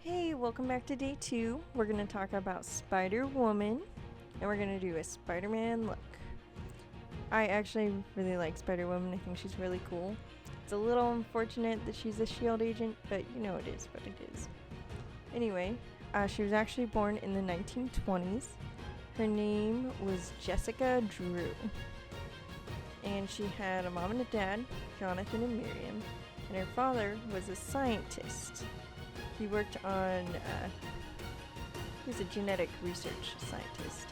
Hey, welcome back to day 2. We're going to talk about Spider-Woman, and we're going to do a Spider-Man look. I actually really like Spider-Woman. I think she's really cool. It's a little unfortunate that she's a S.H.I.E.L.D. agent, but you know it is what it is. Anyway, she was actually born in the 1920s. Her name was Jessica Drew. And she had a mom and a dad, Jonathan and Miriam, and her father was a scientist. He worked on, he was a genetic research scientist.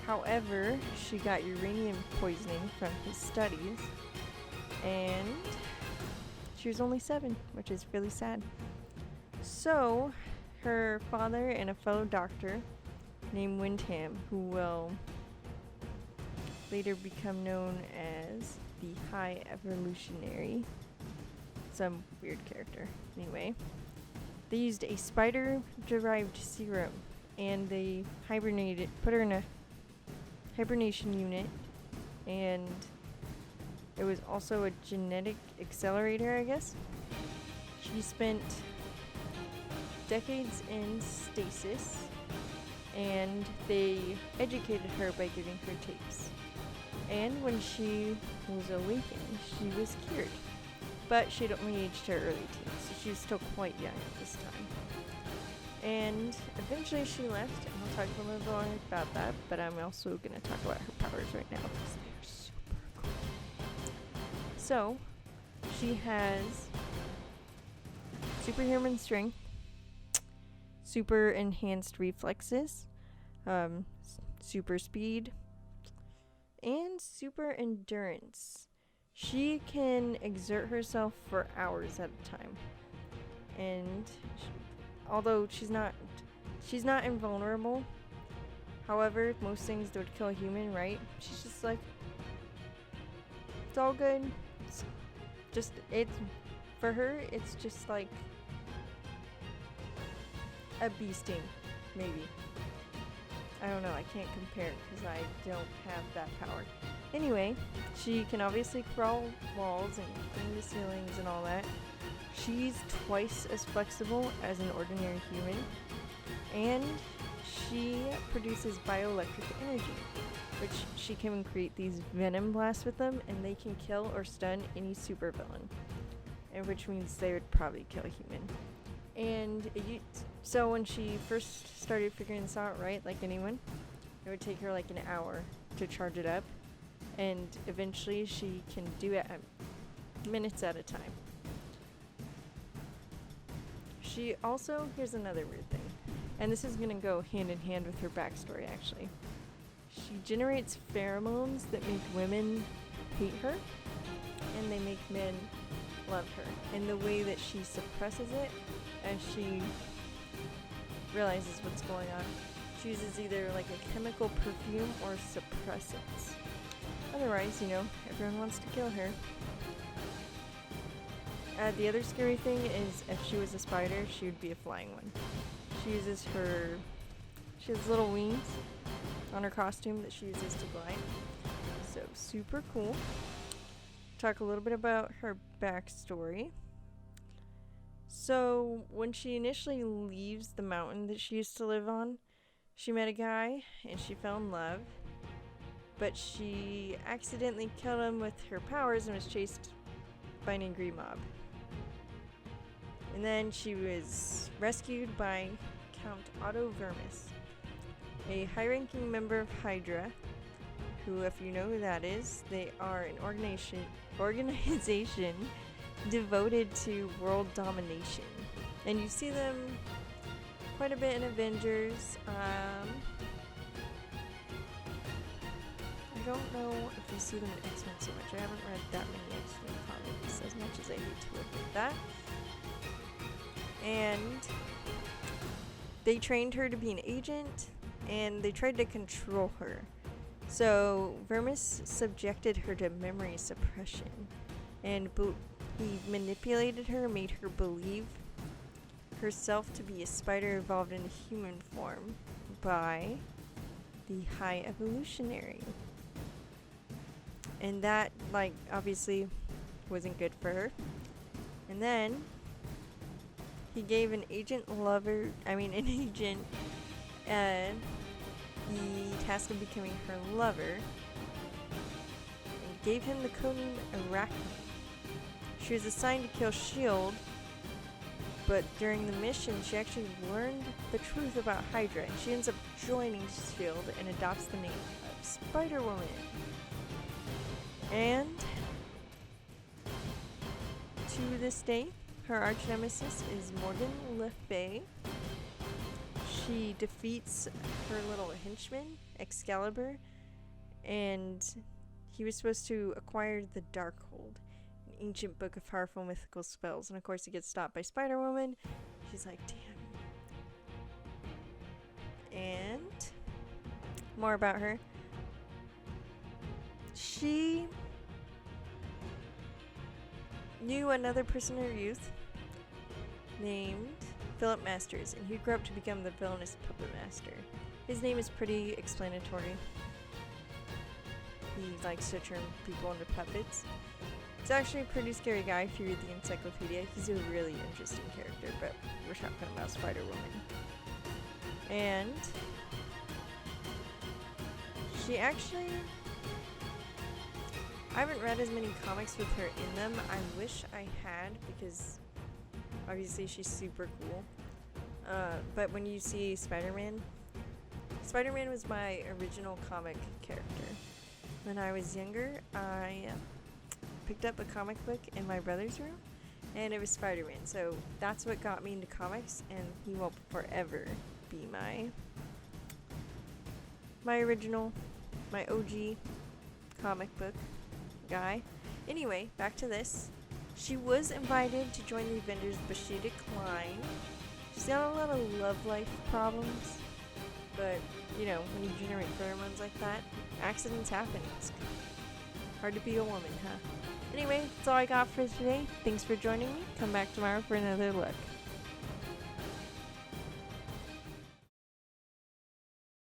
However, she got uranium poisoning from his studies, and she was only 7, which is really sad. So, her father and a fellow doctor named Windham, who will later become known as the High Evolutionary, some weird character, anyway. They used a spider-derived serum, and they put her in a hibernation unit, and it was also a genetic accelerator, I guess. She spent decades in stasis, and they educated her by giving her tapes. And when she was awakened, she was cured. But she'd only aged her early teens, so she was still quite young at this time. And eventually she left, and I'll talk a little bit longer about that, but I'm also going to talk about her powers right now, because they're super cool. So, she has superhuman strength, super enhanced reflexes, super speed, and super endurance. She can exert herself for hours at a time, and although she's not invulnerable. However, most things that would kill a human, right? She's just like, it's all good. It's for her. It's just like a bee sting, maybe. I don't know. I can't compare because I don't have that power. Anyway, she can obviously crawl walls and climb the ceilings and all that. She's twice as flexible as an ordinary human. And she produces bioelectric energy, which she can create these venom blasts with them, and they can kill or stun any supervillain. And which means they would probably kill a human. And so when she first started figuring this out, right, like anyone, it would take her like an hour to charge it up. And eventually she can do it at minutes at a time. She also, here's another weird thing, and this is going to go hand in hand with her backstory actually. She generates pheromones that make women hate her, and they make men love her. And the way that she suppresses it as she realizes what's going on, she uses either like a chemical perfume or suppressants. Otherwise, everyone wants to kill her. The other scary thing is if she was a spider, she would be a flying one. She has little wings on her costume that she uses to glide. So super cool. Talk a little bit about her backstory. So when she initially leaves the mountain that she used to live on, she met a guy and she fell in love. But she accidentally killed him with her powers and was chased by an angry mob. And then she was rescued by Count Otto Vermis, a high-ranking member of Hydra, who, if you know who that is, they are an organization devoted to world domination. And you see them quite a bit in Avengers. I don't know if you see them in X-Men so much. I haven't read that many X-Men comics as much as I hate to admit that. And they trained her to be an agent, and they tried to control her. So Vermis subjected her to memory suppression, and he manipulated her, made her believe herself to be a spider evolved in a human form by the High Evolutionary. And that, obviously wasn't good for her. And then He gave an agent an agent, the task of becoming her lover, and gave him the codename Arachne. She was assigned to kill S.H.I.E.L.D., but during the mission, she actually learned the truth about Hydra, and she ends up joining S.H.I.E.L.D. and adopts the name of Spider-Woman. And to this day, her arch nemesis is Morgan Le Fay. She defeats her little henchman, Excalibur, and he was supposed to acquire the Darkhold, an ancient book of powerful mythical spells. And of course, he gets stopped by Spider-Woman. She's like, damn. And more about her. She knew another person in her youth named Philip Masters, and he grew up to become the villainous puppet master. His name is pretty explanatory. He likes to turn people into puppets. He's actually a pretty scary guy if you read the encyclopedia. He's a really interesting character, but we're talking about Spider-Woman. And she actually... I haven't read as many comics with her in them. I wish I had, because obviously she's super cool. But when you see Spider-Man, Spider-Man was my original comic character. When I was younger, I picked up a comic book in my brother's room, and it was Spider-Man. So that's what got me into comics, and he will forever be my original, my OG comic book guy. Anyway, back to this. She was invited to join the Avengers, but she declined. She's got a lot of love life problems, but you know, when you generate pheromones like that, accidents happen. It's hard to be a woman, huh? Anyway, that's all I got for today. Thanks for joining me. Come back tomorrow for another look.